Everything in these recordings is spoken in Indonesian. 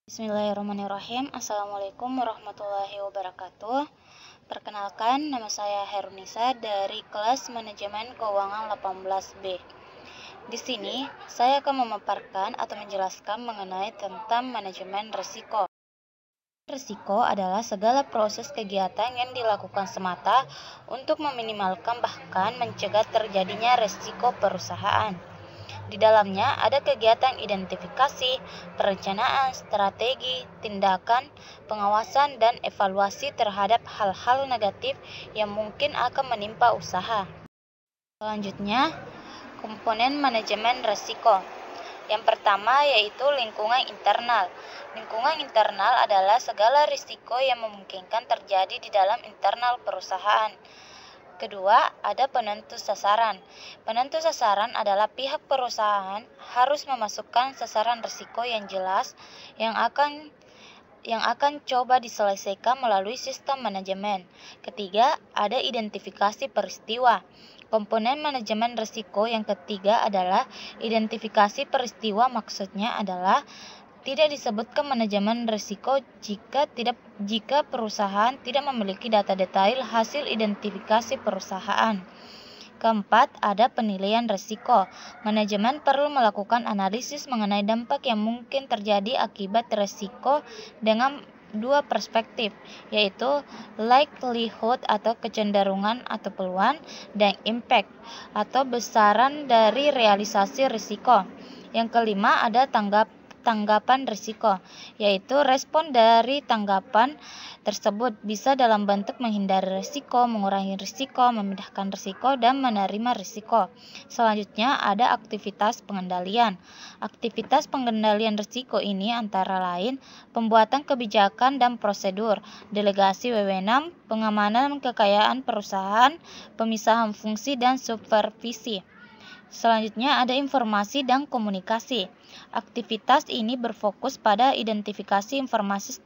Bismillahirrahmanirrahim. Assalamualaikum warahmatullahi wabarakatuh. Perkenalkan, nama saya Herunisa dari kelas Manajemen Keuangan 18B. Di sini, saya akan memaparkan atau menjelaskan mengenai tentang manajemen risiko. Risiko adalah segala proses kegiatan yang dilakukan semata untuk meminimalkan bahkan mencegah terjadinya risiko perusahaan. Di dalamnya ada kegiatan identifikasi, perencanaan, strategi, tindakan, pengawasan, dan evaluasi terhadap hal-hal negatif yang mungkin akan menimpa usaha. Selanjutnya, komponen manajemen risiko. Yang pertama yaitu lingkungan internal. Lingkungan internal adalah segala risiko yang memungkinkan terjadi di dalam internal perusahaan. Kedua, ada penentu sasaran. Penentu sasaran adalah pihak perusahaan harus memasukkan sasaran risiko yang jelas yang akan coba diselesaikan melalui sistem manajemen. Ketiga, ada identifikasi peristiwa. Komponen manajemen risiko yang ketiga adalah identifikasi peristiwa. Maksudnya adalah tidak disebutkan manajemen risiko jika perusahaan tidak memiliki data detail hasil identifikasi perusahaan. Keempat, ada penilaian risiko. Manajemen perlu melakukan analisis mengenai dampak yang mungkin terjadi akibat risiko dengan dua perspektif, yaitu likelihood atau kecenderungan atau peluang, dan impact atau besaran dari realisasi risiko. Yang kelima, ada tanggapan risiko, yaitu respon dari tanggapan tersebut bisa dalam bentuk menghindari risiko, mengurangi risiko, memindahkan risiko, dan menerima risiko. Selanjutnya ada aktivitas pengendalian. Aktivitas pengendalian risiko ini antara lain pembuatan kebijakan dan prosedur, delegasi wewenang, pengamanan kekayaan perusahaan, pemisahan fungsi, dan supervisi. Selanjutnya ada informasi dan komunikasi. Aktivitas ini berfokus pada identifikasi informasi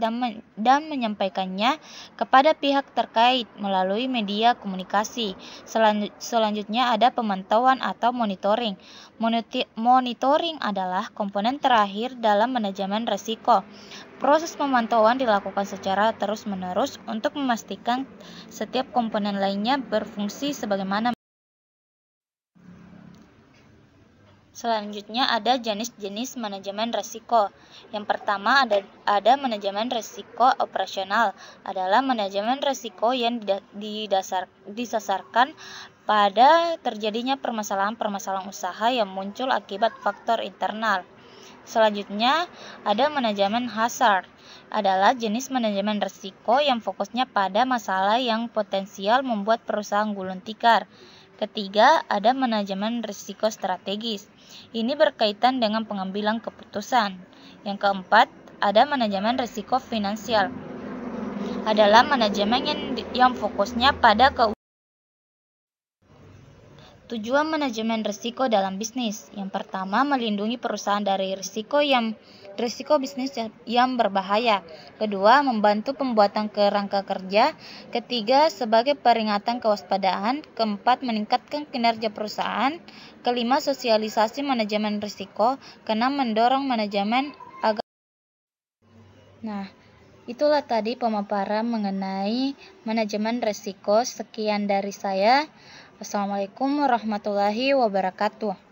dan menyampaikannya kepada pihak terkait melalui media komunikasi. Selanjutnya ada pemantauan atau monitoring. Monitoring adalah komponen terakhir dalam manajemen risiko. Proses pemantauan dilakukan secara terus-menerus untuk memastikan setiap komponen lainnya berfungsi sebagaimana. Selanjutnya ada jenis-jenis manajemen risiko. Yang pertama ada manajemen risiko operasional. Adalah manajemen risiko yang disasarkan pada terjadinya permasalahan-permasalahan usaha yang muncul akibat faktor internal. Selanjutnya ada manajemen hazard. Adalah jenis manajemen risiko yang fokusnya pada masalah yang potensial membuat perusahaan gulung tikar. Ketiga, ada manajemen risiko strategis. Ini berkaitan dengan pengambilan keputusan. Yang keempat, ada manajemen risiko finansial. Adalah manajemen yang fokusnya pada tujuan manajemen risiko dalam bisnis. Yang pertama, melindungi perusahaan dari risiko bisnis yang berbahaya. Kedua, membantu pembuatan kerangka kerja. Ketiga, sebagai peringatan kewaspadaan. Keempat, meningkatkan kinerja perusahaan. Kelima, sosialisasi manajemen risiko. Keenam, mendorong manajemen agar. Nah, itulah tadi pemaparan mengenai manajemen risiko. Sekian dari saya. Wassalamualaikum warahmatullahi wabarakatuh.